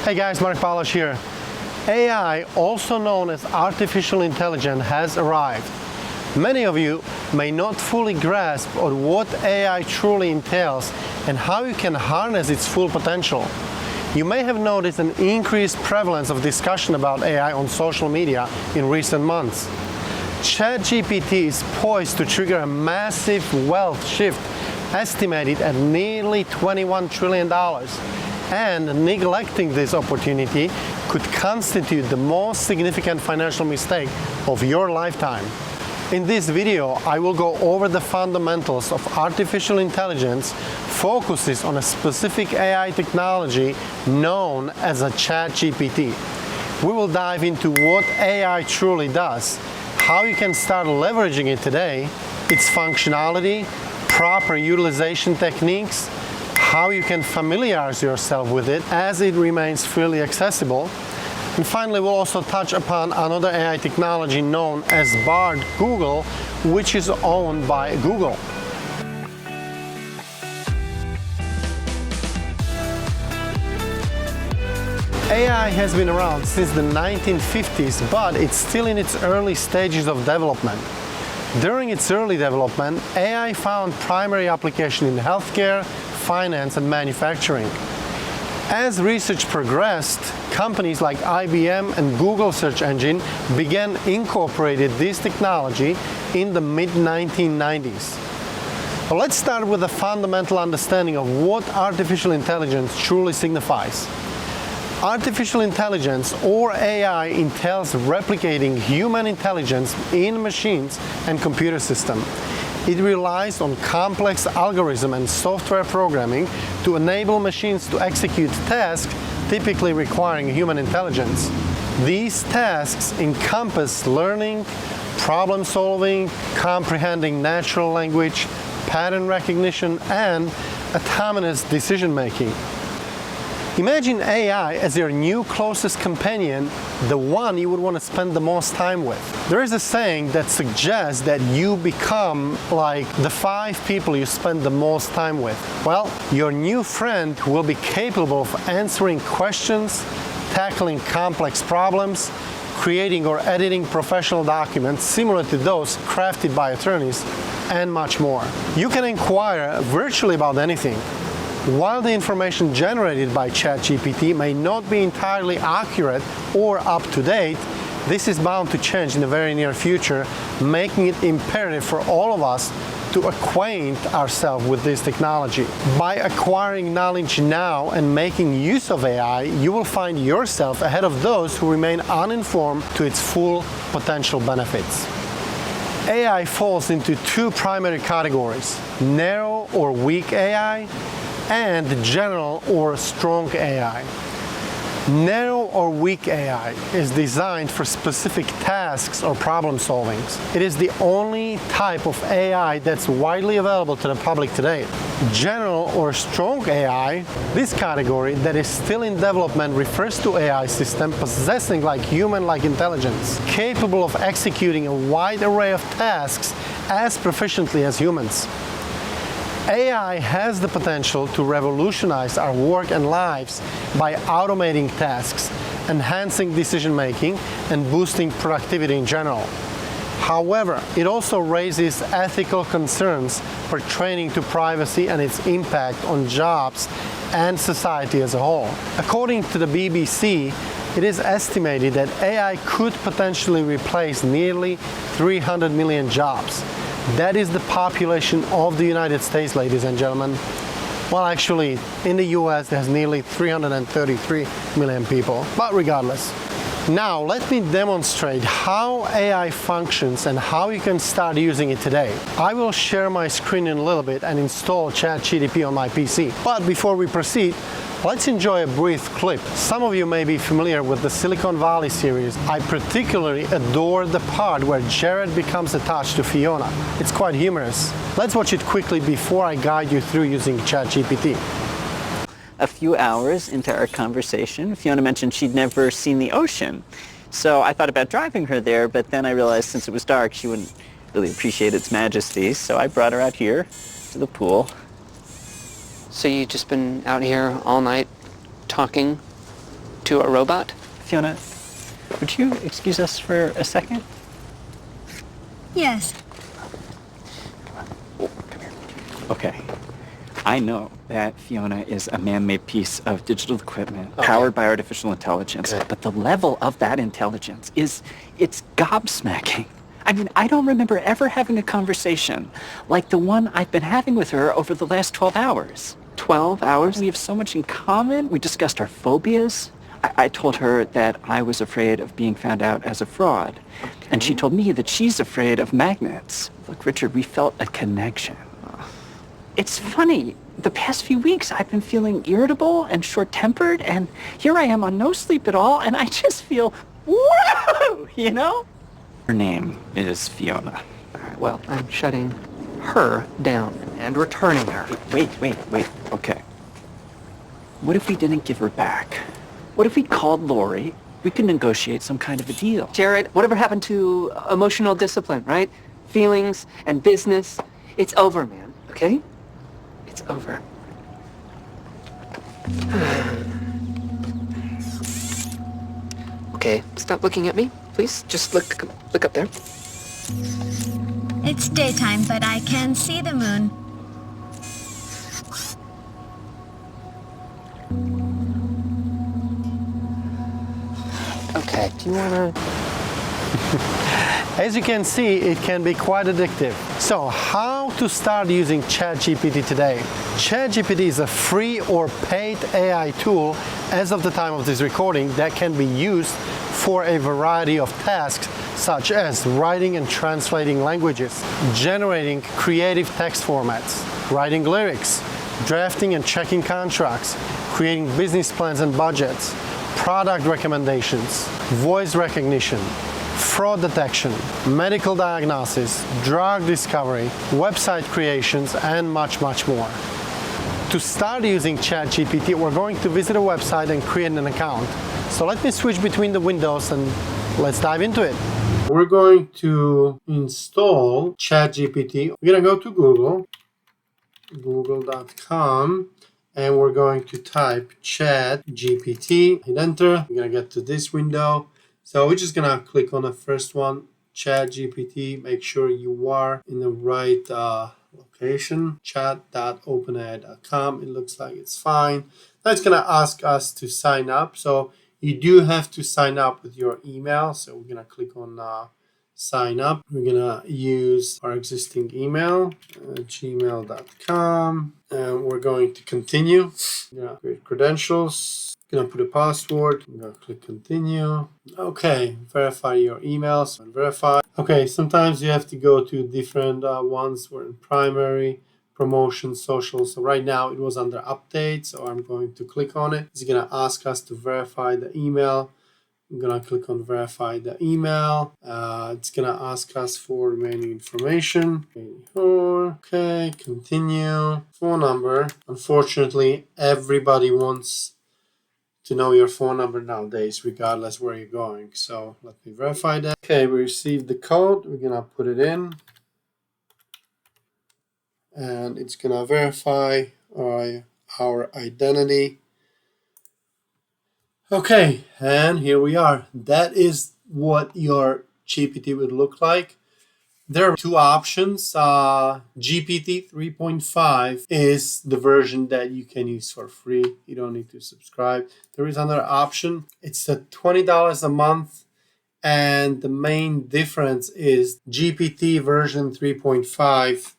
Hey guys, Mark Palash here. AI, also known as artificial intelligence, has arrived. Many of you may not fully grasp on what AI truly entails and how you can harness its full potential. You may have noticed an increased prevalence of discussion about AI on social media in recent months. ChatGPT is poised to trigger a massive wealth shift estimated at nearly $21 trillion. And neglecting this opportunity could constitute the most significant financial mistake of your lifetime. In this video, I will go over the fundamentals of artificial intelligence, focuses on a specific AI technology known as a ChatGPT. We will dive into what AI truly does, how you can start leveraging it today, its functionality, proper utilization techniques, how you can familiarize yourself with it as it remains freely accessible. And finally, we'll also touch upon another AI technology known as Bard.google, which is owned by Google. AI has been around since the 1950s, but it's still in its early stages of development. During its early development, AI found primary application in healthcare, finance, and manufacturing. As research progressed, companies like IBM and Google search engine began incorporating this technology in the mid-1990s. Well, let's start with a fundamental understanding of what artificial intelligence truly signifies. Artificial intelligence, or AI, entails replicating human intelligence in machines and computer systems. It relies on complex algorithm and software programming to enable machines to execute tasks typically requiring human intelligence. These tasks encompass learning, problem solving, comprehending natural language, pattern recognition, and autonomous decision making. Imagine AI as your new closest companion, the one you would want to spend the most time with. There is a saying that suggests that you become like the 5 people you spend the most time with. Well, your new friend will be capable of answering questions, tackling complex problems, creating or editing professional documents similar to those crafted by attorneys, and much more. You can inquire virtually about anything. While the information generated by ChatGPT may not be entirely accurate or up to date, this is bound to change in the very near future, making it imperative for all of us to acquaint ourselves with this technology. By acquiring knowledge now and making use of AI, you will find yourself ahead of those who remain uninformed to its full potential benefits. AI falls into 2 primary categories: narrow or weak AI, and general or strong AI. Narrow or weak AI is designed for specific tasks or problem solving. It is the only type of AI that's widely available to the public today. General or strong AI, this category that is still in development, refers to AI system possessing human-like intelligence, capable of executing a wide array of tasks as proficiently as humans. AI has the potential to revolutionize our work and lives by automating tasks, enhancing decision-making, and boosting productivity in general. However, it also raises ethical concerns pertaining to privacy and its impact on jobs and society as a whole. According to the BBC, it is estimated that AI could potentially replace nearly 300 million jobs. That is the population of the United States, ladies and gentlemen. Well, actually, in the US, there's nearly 333 million people, but regardless. Now, let me demonstrate how AI functions and how you can start using it today. I will share my screen in a little bit and install ChatGPT on my PC. But before we proceed, let's enjoy a brief clip. Some of you may be familiar with the Silicon Valley series. I particularly adore the part where Jared becomes attached to Fiona. It's quite humorous. Let's watch it quickly before I guide you through using ChatGPT. A few hours into our conversation, Fiona mentioned she'd never seen the ocean. So I thought about driving her there, but then I realized since it was dark, she wouldn't really appreciate its majesty. So I brought her out here to the pool. So you've just been out here all night talking to a robot? Fiona, would you excuse us for a second? Yes. Oh, come here. Okay. I know that Fiona is a man-made piece of digital equipment powered by artificial intelligence, but the level of that intelligence it's gobsmacking. I mean, I don't remember ever having a conversation like the one I've been having with her over the last 12 hours. 12 hours? We have so much in common. We discussed our phobias. I told her that I was afraid of being found out as a fraud. And she told me that she's afraid of magnets. Look, Richard, we felt a connection. It's funny. The past few weeks, I've been feeling irritable and short-tempered, and here I am on no sleep at all, and I just feel, whoa, you know? Her name is Fiona. All right, well, I'm shutting her down and returning her. Wait. Okay. What if we didn't give her back? What if we called Lori? We could negotiate some kind of a deal. Jared, whatever happened to emotional discipline, right? Feelings and business. It's over, man, okay? It's over. Okay, stop looking at me, please. Just look up there. It's daytime, but I can see the moon. Okay, do you wanna... As you can see, it can be quite addictive. So how to start using ChatGPT today? ChatGPT is a free or paid AI tool as of the time of this recording that can be used for a variety of tasks such as writing and translating languages, generating creative text formats, writing lyrics, drafting and checking contracts, creating business plans and budgets, product recommendations, voice recognition, fraud detection, medical diagnosis, drug discovery, website creations, and much more. To start using ChatGPT, we're going to visit a website and create an account. So let me switch between the windows and let's dive into it. We're going to install ChatGPT. We're going to go to Google, google.com, and we're going to type ChatGPT, hit enter. We're going to get to this window. So we're just gonna click on the first one, ChatGPT. Make sure you are in the right location, chat.openai.com. It looks like it's fine. Now it's gonna ask us to sign up. So you do have to sign up with your email. So we're gonna click on sign up. We're gonna use our existing email, gmail.com, and we're going to continue. We're gonna create credentials. Gonna put a password. I'm gonna click continue. Okay, verify your emails and verify. Okay, sometimes you have to go to different ones. We're in primary, promotion, social. So right now it was under update, so I'm going to click on it. It's gonna ask us to verify the email. I'm gonna click on verify the email. It's gonna ask us for remaining information. Okay, continue. Phone number. Unfortunately, everybody wants to know your phone number nowadays, regardless where you're going. So let me verify that. Okay, we received the code. We're gonna put it in, and it's gonna verify our identity. Okay, and here we are. That is what your GPT would look like. There are two options. GPT 3.5 is the version that you can use for free. You don't need to subscribe. There is another option. It's $20 a month. And the main difference is GPT version 3.5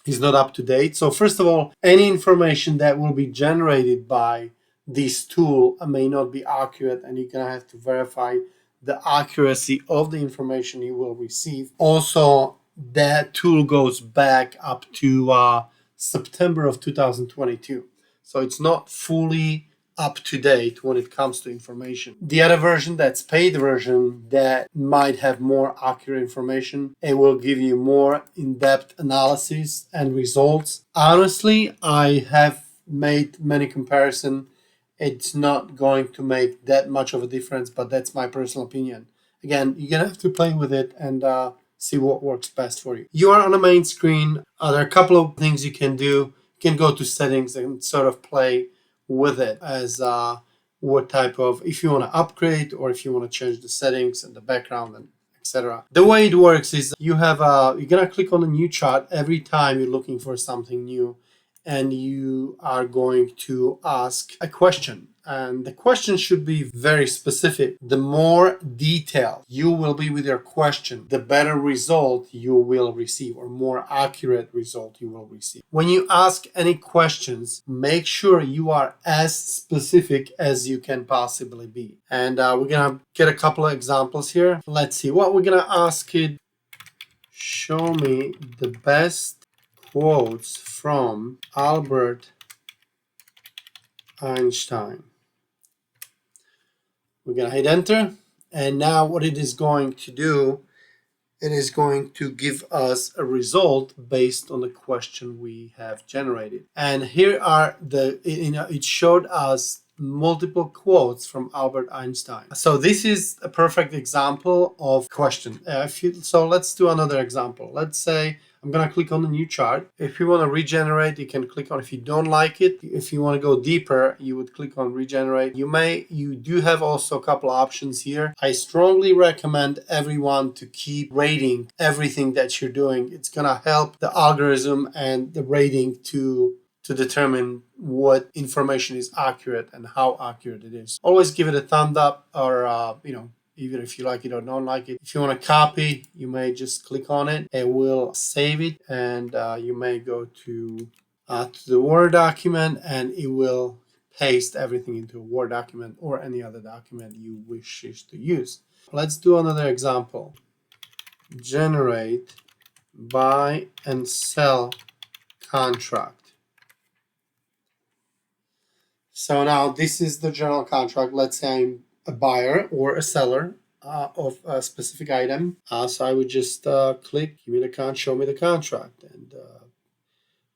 is not up to date. So first of all, any information that will be generated by this tool may not be accurate, and you're going to have to verify the accuracy of the information you will receive. Also, that tool goes back up to September of 2022. So it's not fully up to date when it comes to information. The other version, that's paid version, that might have more accurate information. It will give you more in-depth analysis and results. Honestly, I have made many comparisons. It's not going to make that much of a difference, but that's my personal opinion. Again, you're gonna have to play with it and see what works best for you. You are on the main screen. There are a couple of things you can do. You can go to settings and sort of play with it as what type of, if you want to upgrade or if you want to change the settings and the background and etc. The way it works is you're gonna click on a new chart every time you're looking for something new, and you are going to ask a question. And the question should be very specific. The more detailed you will be with your question, the better result you will receive, or more accurate result you will receive. When you ask any questions, make sure you are as specific as you can possibly be. And we're gonna get a couple of examples here. Let's see what we're gonna ask it. Show me the best quotes from Albert Einstein. We're going to hit enter, and now what it is going to do, it is going to give us a result based on the question we have generated. And here are it showed us multiple quotes from Albert Einstein. So this is a perfect example of question. So let's do another example. Let's say I'm going to click on the new chart. If you want to regenerate, you can click on, if you don't like it, if you want to go deeper, you would click on regenerate. You do have also a couple of options here. I strongly recommend everyone to keep rating everything that you're doing. It's going to help the algorithm and the rating to determine what information is accurate and how accurate it is. Always give it a thumb up, or even if you like it or don't like it. If you want to copy, you may just click on it. It will save it, and you may go to the Word document, and it will paste everything into a Word document or any other document you wish to use. Let's do another example. Generate buy and sell contract. So now this is the general contract. Let's say I'm a buyer or a seller of a specific item. So I would just click, give me the contract, show me the contract. And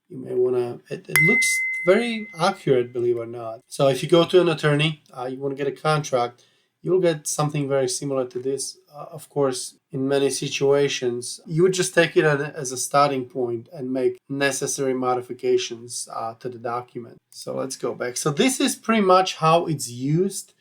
you may want to, it looks very accurate, believe it or not. So if you go to an attorney, you want to get a contract, you'll get something very similar to this. Of course, in many situations, you would just take it as a starting point and make necessary modifications to the document. So let's go back. So this is pretty much how it's used.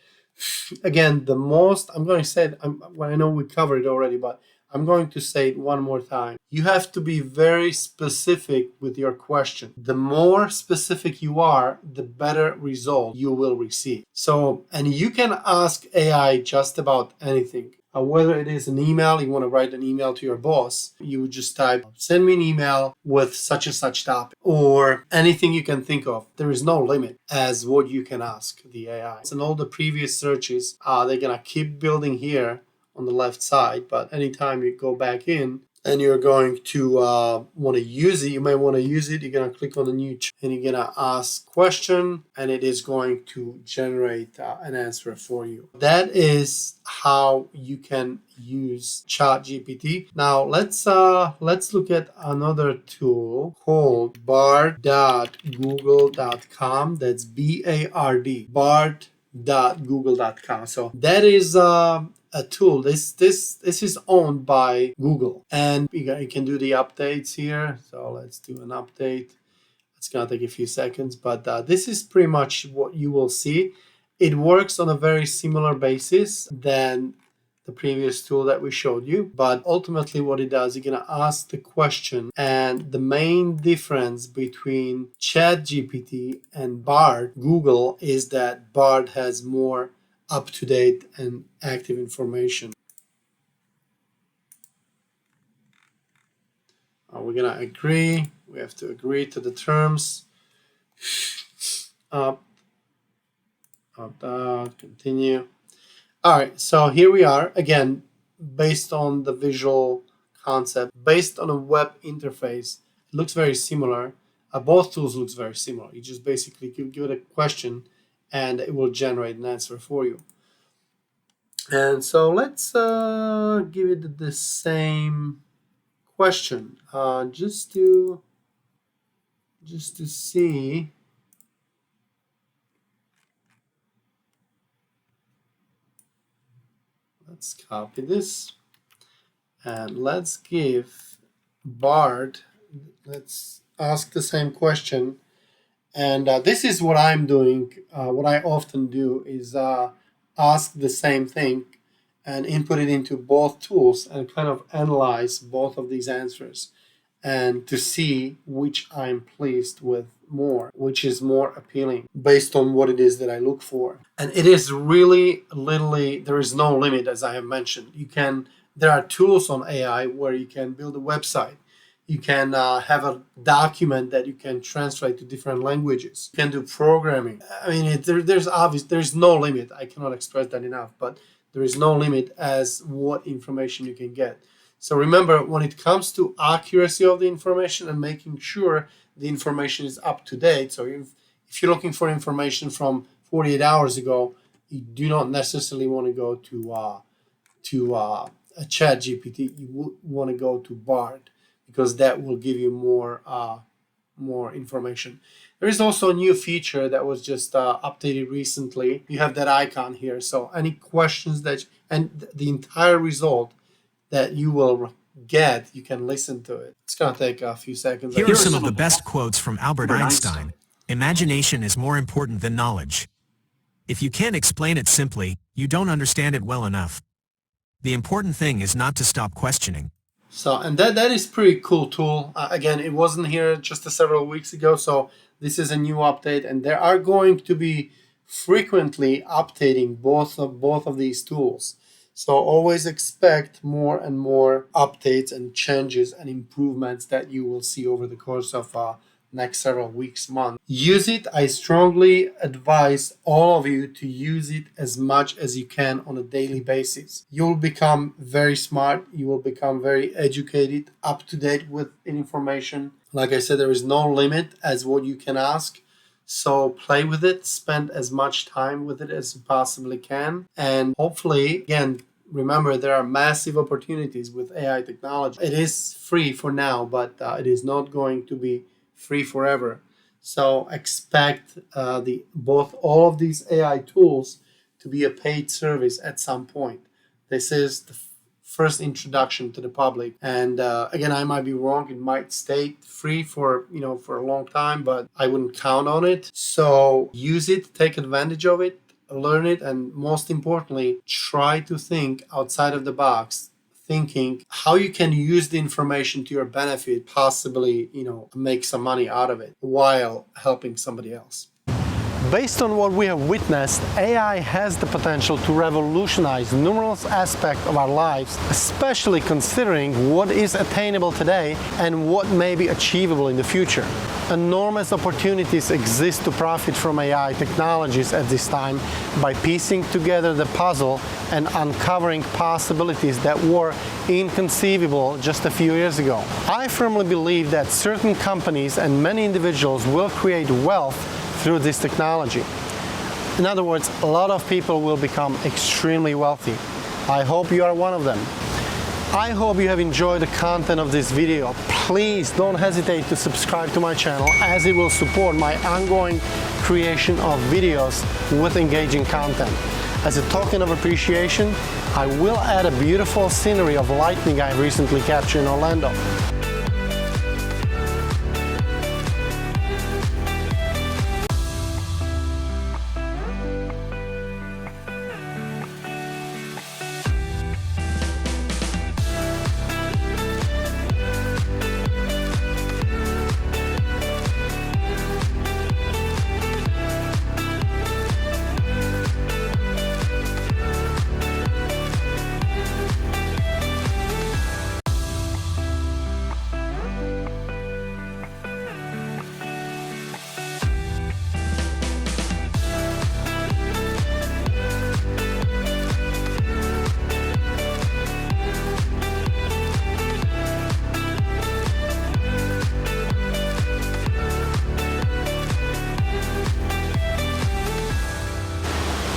Again, I'm going to say it, I know we covered it already, but I'm going to say it one more time. You have to be very specific with your question. The more specific you are, the better result you will receive. So, and you can ask AI just about anything. Whether it is an email, you want to write an email to your boss, you would just type, send me an email with such and such topic, or anything you can think of. There is no limit as what you can ask the AI. And all the previous searches, they're going to keep building here on the left side, but anytime you go back in and you're going to want to use it, you may want to use it, you're going to click on the new and you're going to ask question, and it is going to generate an answer for you. That is how you can use ChatGPT. Now let's look at another tool called Bard.google.com. That's Bard, Bard.google.com. So that is a tool. This is owned by Google, and you can do the updates here. So let's do an update. It's gonna take a few seconds, but this is pretty much what you will see. It works on a very similar basis than the previous tool that we showed you, but ultimately what it does, you're gonna ask the question, and the main difference between ChatGPT and Bard Google is that Bard has more up-to-date and active information. We're gonna agree. We have to agree to the terms. Continue. All right, so here we are again, based on the visual concept, based on a web interface. It looks very similar. Both tools looks very similar. You just basically give it a question, and it will generate an answer for you. And so let's give it the same question, just to see. Let's copy this, and let's give Bard. Let's ask the same question, And this is what I'm doing. What I often do is ask the same thing and input it into both tools and kind of analyze both of these answers and to see which I'm pleased with more, which is more appealing based on what it is that I look for. And it is really literally, there is no limit, as I have mentioned. There are tools on AI where you can build a website. You can have a document that you can translate to different languages. You can do programming. I mean, there's no limit. I cannot express that enough, but there is no limit as what information you can get. So remember, when it comes to accuracy of the information and making sure the information is up to date. So if you're looking for information from 48 hours ago, you do not necessarily want to go to a ChatGPT. You would want to go to Bard, because that will give you more information. There is also a new feature that was just updated recently. You have that icon here. So any questions and the entire result that you will get, you can listen to it. It's going to take a few seconds. Here are some of the best quotes from Albert Einstein. Imagination is more important than knowledge. If you can't explain it simply, you don't understand it well enough. The important thing is not to stop questioning. So, and that is pretty cool tool. Again, it wasn't here just several weeks ago, so this is a new update, and there are going to be frequently updating both of these tools. So always expect more and more updates and changes and improvements that you will see over the course of next several weeks, months. Use it. I strongly advise all of you to use it as much as you can on a daily basis. You'll become very smart. You will become very educated, up to date with information. Like I said, there is no limit as what you can ask. So play with it, spend as much time with it as you possibly can. And hopefully, again, remember, there are massive opportunities with AI technology. It is free for now, but it is not going to be free forever. So expect all of these AI tools to be a paid service at some point. This is the first introduction to the public. And again, I might be wrong. It might stay free for a long time, but I wouldn't count on it. So use it, take advantage of it, learn it, and most importantly, try to think outside of the box, thinking how you can use the information to your benefit, possibly, make some money out of it while helping somebody else. Based on what we have witnessed, AI has the potential to revolutionize numerous aspects of our lives, especially considering what is attainable today and what may be achievable in the future. Enormous opportunities exist to profit from AI technologies at this time by piecing together the puzzle and uncovering possibilities that were inconceivable just a few years ago. I firmly believe that certain companies and many individuals will create wealth through this technology. In other words, a lot of people will become extremely wealthy. I hope you are one of them. I hope you have enjoyed the content of this video. Please don't hesitate to subscribe to my channel, as it will support my ongoing creation of videos with engaging content. As a token of appreciation, I will add a beautiful scenery of lightning I recently captured in Orlando.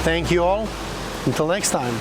Thank you all. Until next time.